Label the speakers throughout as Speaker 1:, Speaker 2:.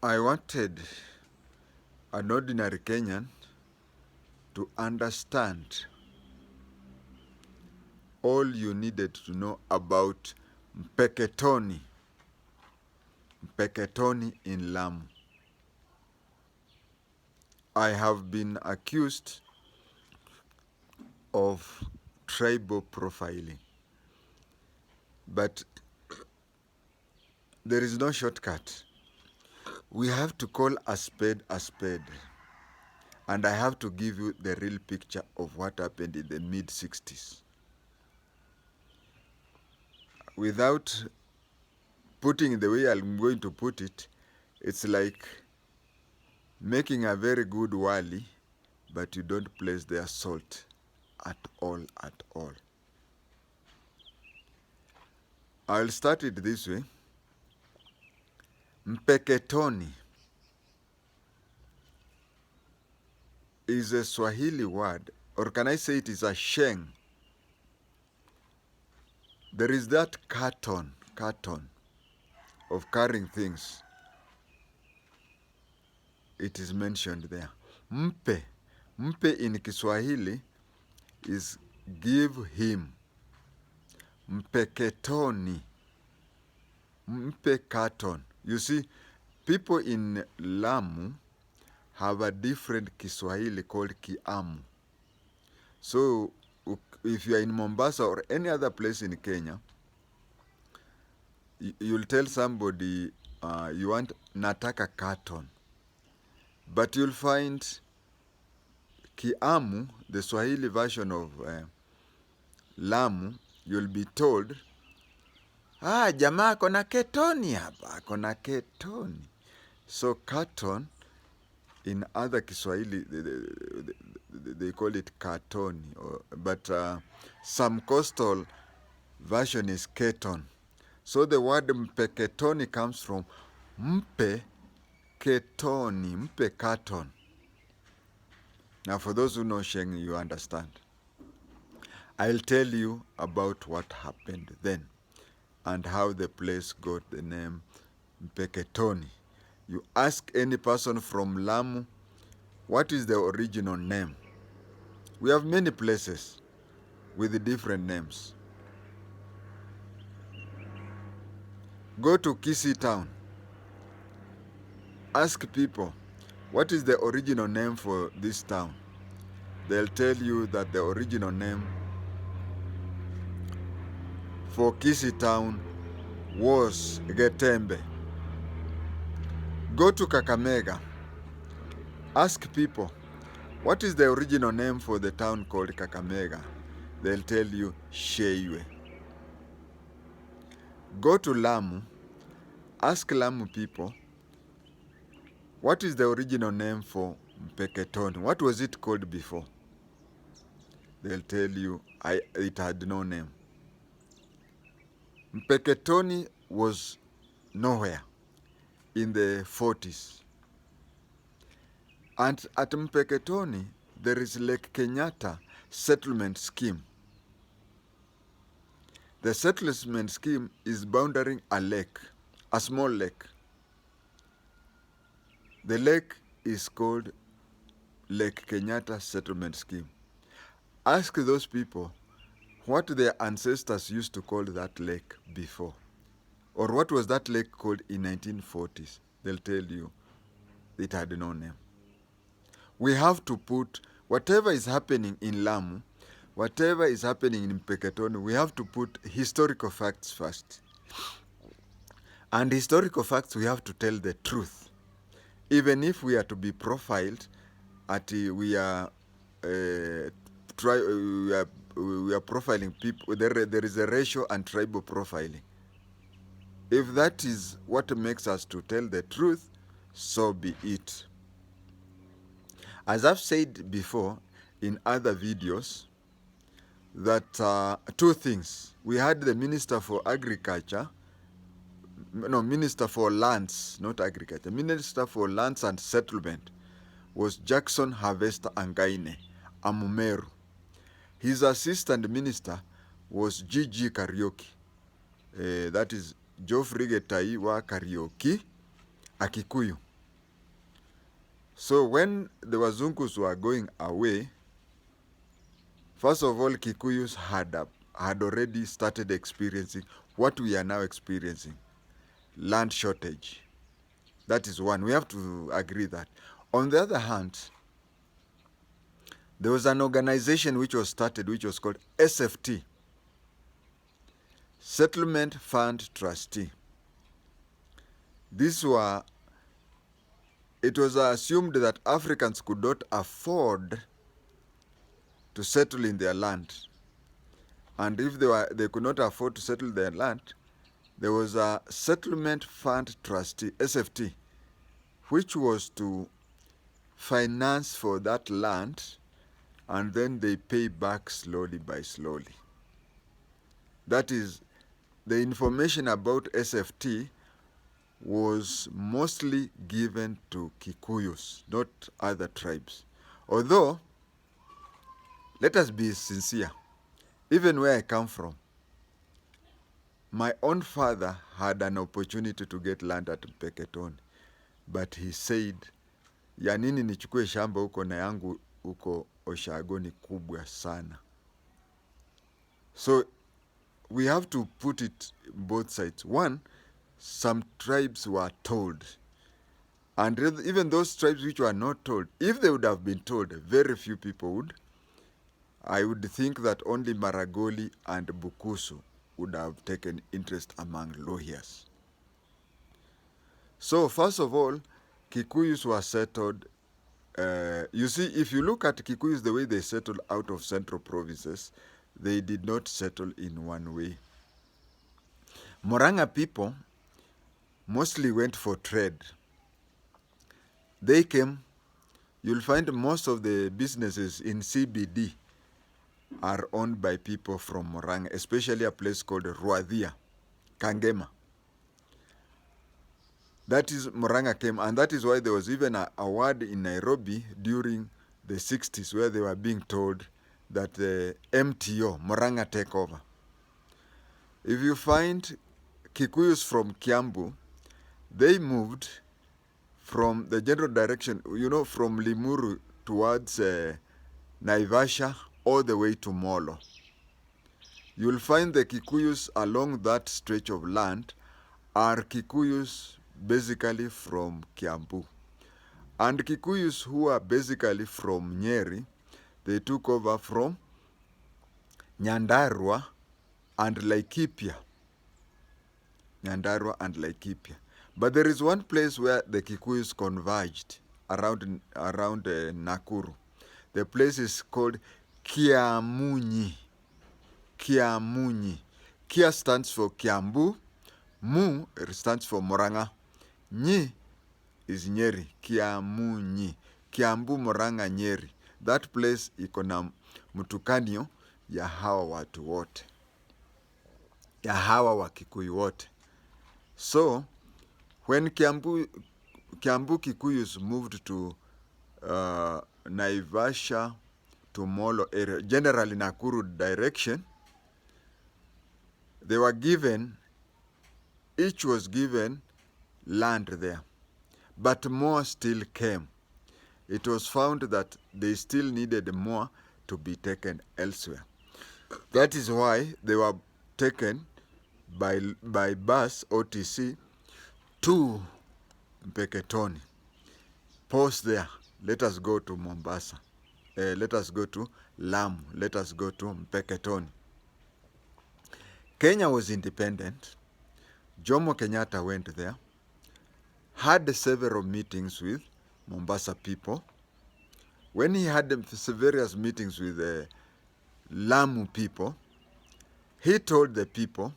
Speaker 1: I wanted an ordinary Kenyan to understand all you needed to know about MPEKETONI. MPEKETONI in Lamu. I have been accused of tribal profiling, but there is no shortcut. We have to call a spade, and I have to give you the real picture of what happened in the mid-60s. Without putting the way I'm going to put it, it's like making a very good wali, but you don't place their salt at all. I'll start it this way. MPEKETONI is a Swahili word, or can I say it is a Sheng. There is that carton of carrying things. It is mentioned there. Mpe in Kiswahili is give him. MPEKETONI, mpe carton. You see, people in Lamu have a different Kiswahili called Kiamu. So if you are in Mombasa or any other place in Kenya, you'll tell somebody you want nataka carton. But you'll find Kiamu, the Swahili version of Lamu, you'll be told, jamaa kona ketoni hapa, kona ketoni. So carton, in other Kiswahili, they call it cartoni, but some coastal version is keton. So the word MPEKETONI comes from mpe ketoni, mpe carton. Now for those who know Sheng, you understand. I'll tell you about what happened then and how the place got the name MPEKETONI. You ask any person from Lamu, what is the original name? We have many places with different names. Go to Kisii town. Ask people, what is the original name for this town? They'll tell you that the original name for Kisii town was Getembe. Go to Kakamega. Ask people, what is the original name for the town called Kakamega? They'll tell you Sheiwe. Go to Lamu. Ask Lamu people, what is the original name for MPEKETONI? What was it called before? They'll tell you it had no name. MPEKETONI was nowhere in the 40s. And at MPEKETONI, there is Lake Kenyatta settlement scheme. The settlement scheme is bounding a lake, a small lake. The lake is called Lake Kenyatta Settlement Scheme. Ask those people what their ancestors used to call that lake before, or what was that lake called in 1940s. They'll tell you it had no name. We have to put whatever is happening in Lamu, whatever is happening in MPEKETONI, we have to put historical facts first. And historical facts, we have to tell the truth. Even if we are to be profiled, we are profiling people. There is a racial and tribal profiling. If that is what makes us to tell the truth, so be it. As I've said before in other videos, that two things. We had the Minister for Agriculture, no, Minister for Lands, not Agriculture, Minister for Lands and Settlement was Jackson Harvester Angaine, Amumeru. His assistant minister was G.G. Kariuki. That is Geoffrey Getai wa Kariuki, Akikuyu. So when the Wazungus were going away, first of all, Kikuyus had already started experiencing what we are now experiencing, land shortage. That is one. We have to agree that. On the other hand, there was an organization which was started, which was called SFT, Settlement Fund Trustee. It was assumed that Africans could not afford to settle in their land. And if they could not afford to settle their land, there was a Settlement Fund Trustee, SFT, which was to finance for that land, and then they pay back slowly by slowly. That is, the information about SFT was mostly given to Kikuyus, not other tribes. Although, let us be sincere, even where I come from, my own father had an opportunity to get land at MPEKETONI, but he said, ya nini nichukue shamba huko na yangu huko Oshago ni kubwa sana. So we have to put it both sides. One, some tribes were told, and even those tribes which were not told, if they would have been told, very few people would. I would think that only Maragoli and Bukusu would have taken interest among lawyers. So first of all, Kikuyus were settled. You see, if you look at Kikuyus, the way they settled out of central provinces, they did not settle in one way. Moranga people mostly went for trade. They came, you'll find most of the businesses in CBD are owned by people from Moranga, especially a place called Ruadhia, Kangema. That is, Moranga came, and that is why there was even a word in Nairobi during the 60s where they were being told that the MTO, Moranga takeover. If you find Kikuyus from Kiambu, they moved from the general direction, from Limuru towards Naivasha all the way to Molo. You'll find the Kikuyus along that stretch of land are Kikuyus basically from Kiambu. And Kikuyus who are basically from Nyeri, they took over from Nyandarua and Laikipia. Nyandarua and Laikipia. But there is one place where the Kikuyus converged around Nakuru. The place is called Kiamunyi. Kiamunyi. Kia stands for Kiambu. Mu stands for Moranga. Nyi is Nyeri. Kiamunyi. Kiambu, Moranga, Nyeri. That place iko na mtukanio ya hawa watu wote. Ya hawa wa Kikuyu wote. So, when Kiambu Kikuyus moved to Naivasha to Molo area, generally Nakuru direction, they were given, each was given land there. But more still came. It was found that they still needed more to be taken elsewhere. That is why they were taken by bus, OTC, to MPEKETONI. Pause there. Let us go to Mombasa. Let us go to Lamu. Let us go to MPEKETONI. Kenya was independent. Jomo Kenyatta went there, had several meetings with Mombasa people. When he had various meetings with the Lamu people, he told the people,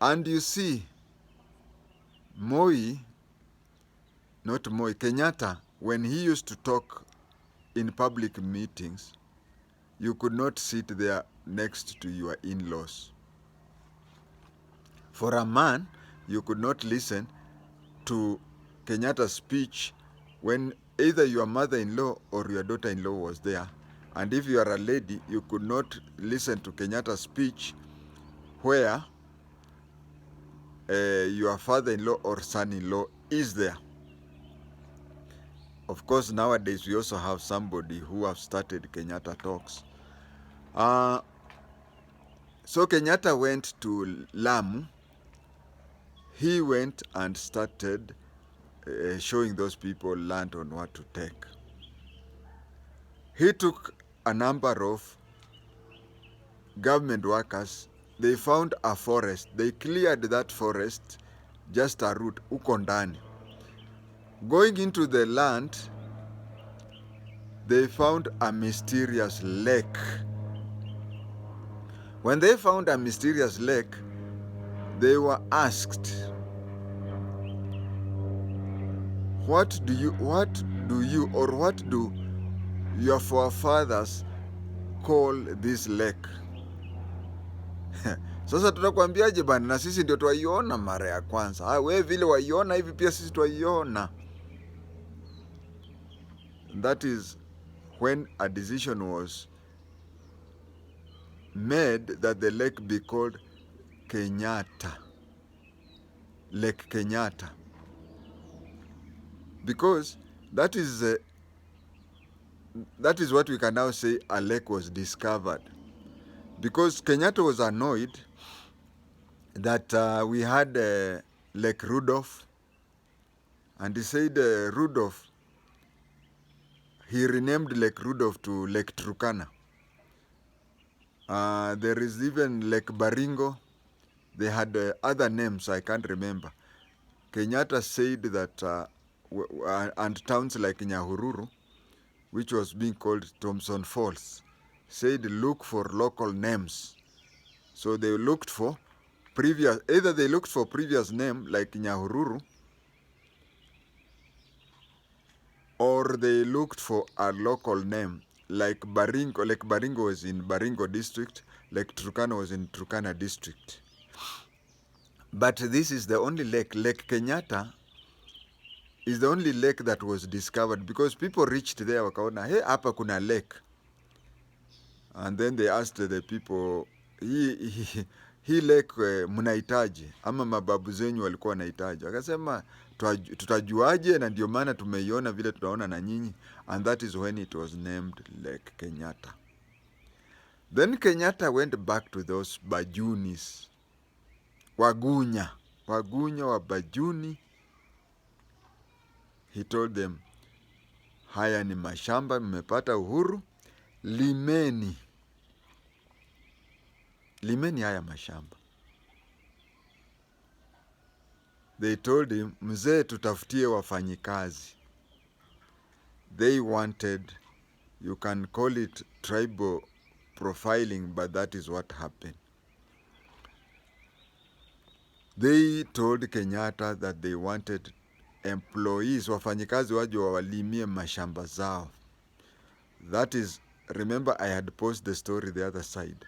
Speaker 1: and you see, Kenyatta, when he used to talk in public meetings, you could not sit there next to your in-laws. For a man, you could not listen to Kenyatta's speech when either your mother-in-law or your daughter-in-law was there. And if you are a lady, you could not listen to Kenyatta's speech where your father-in-law or son-in-law is there. Of course, nowadays we also have somebody who have started Kenyatta Talks. So Kenyatta went to Lamu. He went and started showing those people land on what to take. He took a number of government workers. They found a forest. They cleared that forest, just a route, uko ndani. Going into the land, they found a mysterious lake. When they found a mysterious lake, they were asked, what do your forefathers call this lake? Sasa tutakwambiaje bana, na sisi ndio twaiona mara ya kwanza. We vile waiona hivi pia sisi twaiona. That is when a decision was made that the lake be called Kenyatta. Lake Kenyatta. Because that is what we can now say a lake was discovered. Because Kenyatta was annoyed that we had Lake Rudolph, and he said Rudolph, he renamed Lake Rudolph to Lake Turkana. There is even Lake Baringo. They had other names I can't remember. Kenyatta said that, and towns like Nyahururu, which was being called Thompson Falls, said look for local names. So they looked for either they looked for previous name like Nyahururu, or they looked for a local name like Baringo. Lake Baringo was in Baringo district, Lake Turkana was in Turkana district. But this is the only lake. Lake Kenyatta is the only lake that was discovered because people reached there wakaona, hey, hapa kuna lake. And then they asked the people, hii lake mnahitaji ama mababu zenyu walikuwa wanahitaji? Akasema tutajuaje, na ndio maana tumeiona vile tunaona na nyinyi. And that is when it was named Lake Kenyatta. Then Kenyatta went back to those Bajunis, Wagunya wa Bajuni. He told them, haya ni mashamba, mmepata uhuru, limeni haya mashamba. They told him, mzee tutafutie wafanyikazi. They wanted, you can call it tribal profiling, but that is what happened. They told Kenyatta that they wanted employees, wafanyikazi waje wawalimie mashamba zao. That is, remember I had posted the story the other side.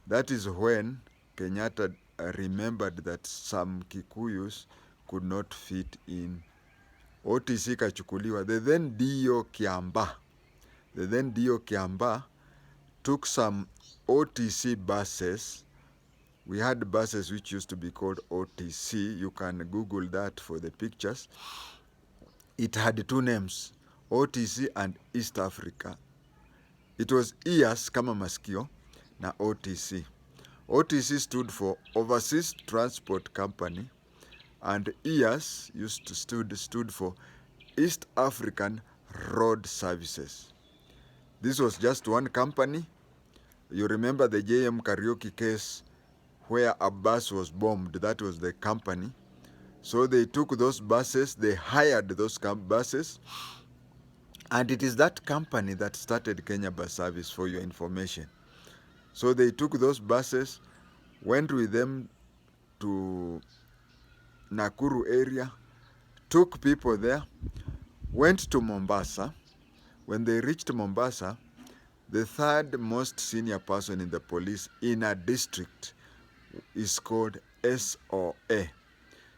Speaker 1: That is when Kenyatta remembered that some Kikuyus could not fit in. OTC kachukuliwa. The then Dio Kiamba took some OTC buses. We had buses which used to be called OTC. You can Google that for the pictures. It had two names, OTC and East Africa. It was EAS kama masikio na OTC. OTC stood for Overseas Transport Company, and EAS stood for East African Road Services. This was just one company. You remember the JM Karaoke case where a bus was bombed? That was the company. So they took those buses, they hired those buses, and it is that company that started Kenya Bus Service, for your information. So they took those buses, went with them to Nakuru area, took people there, went to Mombasa. When they reached Mombasa, the third most senior person in the police in a district is called SOA,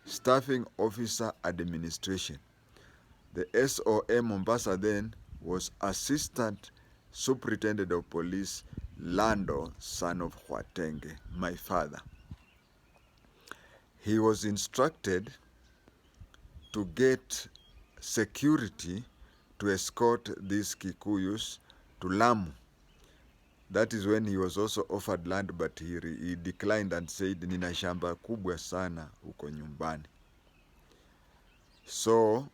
Speaker 1: Staffing Officer Administration. The SOA Mombasa then was Assistant Superintendent of Police Lando, son of KHWATENGE, my father. He was instructed to get security to escort these Kikuyus to Lamu. That is when he was also offered land, but he declined and said, nina shamba kubwa sana huko nyumbani. So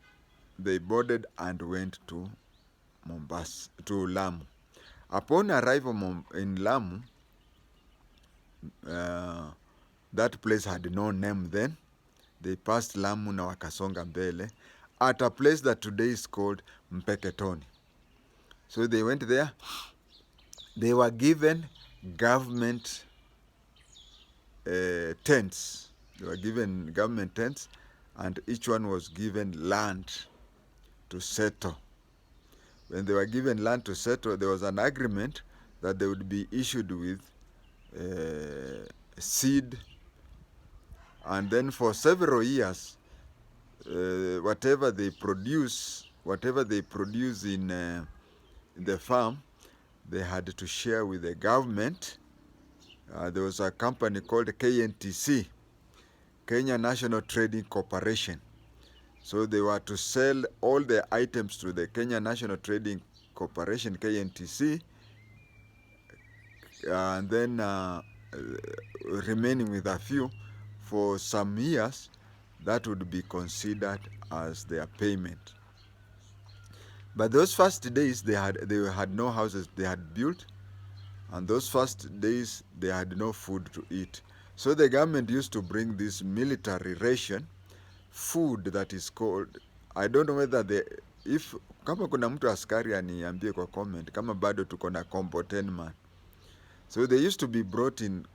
Speaker 1: they boarded and went to Mombasa, to Lamu. Upon arrival in Lamu, that place had no name then. They passed Lamu na wakasonga mbele at a place that today is called MPEKETONI. So they went there. They were given government tents. They were given government tents, and each one was given land to settle. When they were given land to settle, there was an agreement that they would be issued with seed, and then for several years, whatever they produce in the farm, they had to share with the government. There was a company called KNTC, Kenya National Trading Corporation. So they were to sell all the items to the Kenya National Trading Corporation, KNTC, and then remaining with a few for some years. That would be considered as their payment. But those first days, they had no houses they had built, and those first days they had no food to eat. So the government used to bring this military ration food that is called, I don't know whether if kama kuna mtu askari aniambie kwa comment kama bado tuko na compotenman. So they used to be brought in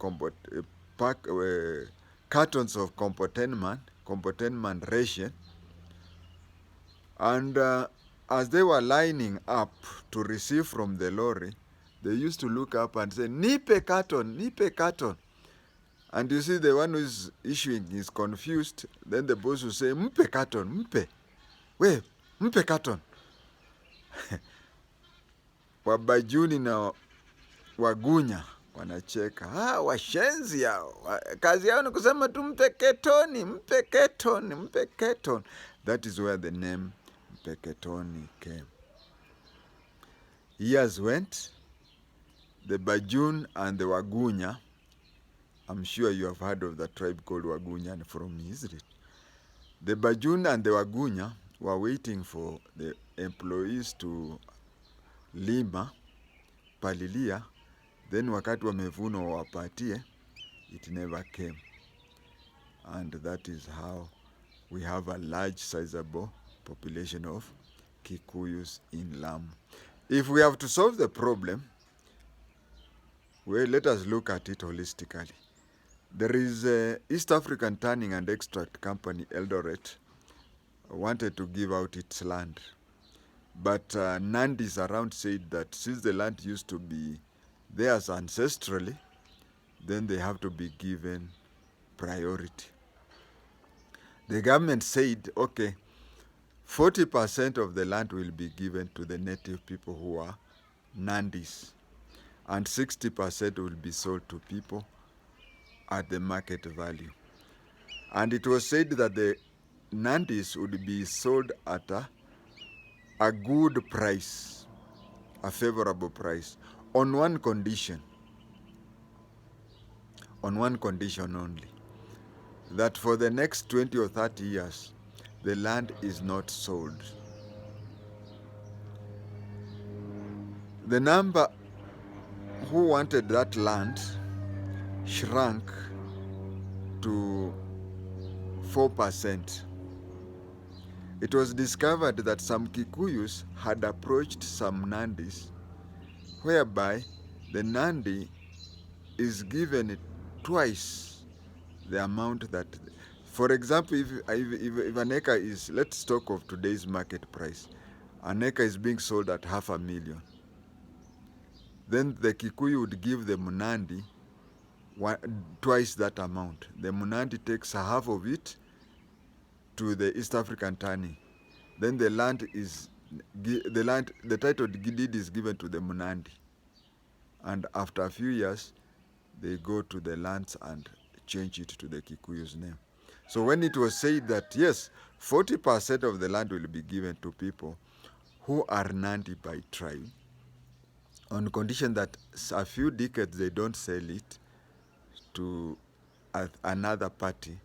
Speaker 1: cartons of compotenman ration, and as they were lining up to receive from the lorry, they used to look up and say, nipe carton, nipe carton. And you see the one who is issuing is confused. Then the boss will say, mpe carton, mpe. We, mpe carton. Wabajuni na Wagunya wanacheka. Washenzi hao. Kazi yao ni kusema tu MPEKETONI, MPEKETONI, MPEKETONI. That is where the name MPEKETONI came. Years went. The Bajun and the Wagunya, I'm sure you have heard of the tribe called Wagunya from history. The Bajun and the Wagunya were waiting for the employees to lima, palilia, then wakati wamevuno wapatie, it never came. And that is how we have a large sizable population of Kikuyus in Lamu. If we have to solve the problem, well, let us look at it holistically. There is a East African Tanning and Extract Company, Eldoret, wanted to give out its land. But Nandis around said that since the land used to be theirs ancestrally, then they have to be given priority. The government said, okay, 40% of the land will be given to the native people who are Nandis, and 60% will be sold to people at the market value. And it was said that the Nandis would be sold at a good price, a favorable price, on one condition only, that for the next 20 or 30 years, the land is not sold. The number who wanted that land shrunk to 4%. It was discovered that some Kikuyus had approached some Nandis, whereby the Nandi is given twice the amount that, for example, if an acre is, let's talk of today's market price, an acre is being sold at $500,000. Then the Kikuyu would give the Munandi twice that amount. The Munandi takes half of it to the East African Tanning. Then the title deed is given to the Munandi. And after a few years, they go to the lands and change it to the Kikuyu's name. So when it was said that, yes, 40% of the land will be given to people, who are Nandi by tribe, on condition that a few decades they don't sell it to another party,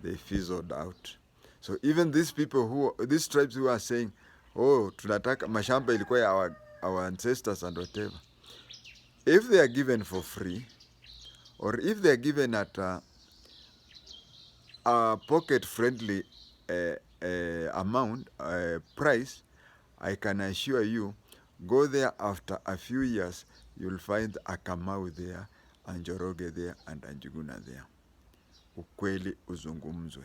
Speaker 1: they fizzled out. So even these people these tribes who are saying, oh, tunataka mashamba ilikuwa ya our ancestors and whatever, if they are given for free, or if they are given at a pocket-friendly amount, price, I can assure you, go there after a few years, you'll find a Kamau there, and Njoroge there, and Anjuguna there. Ukweli uzungumzwe.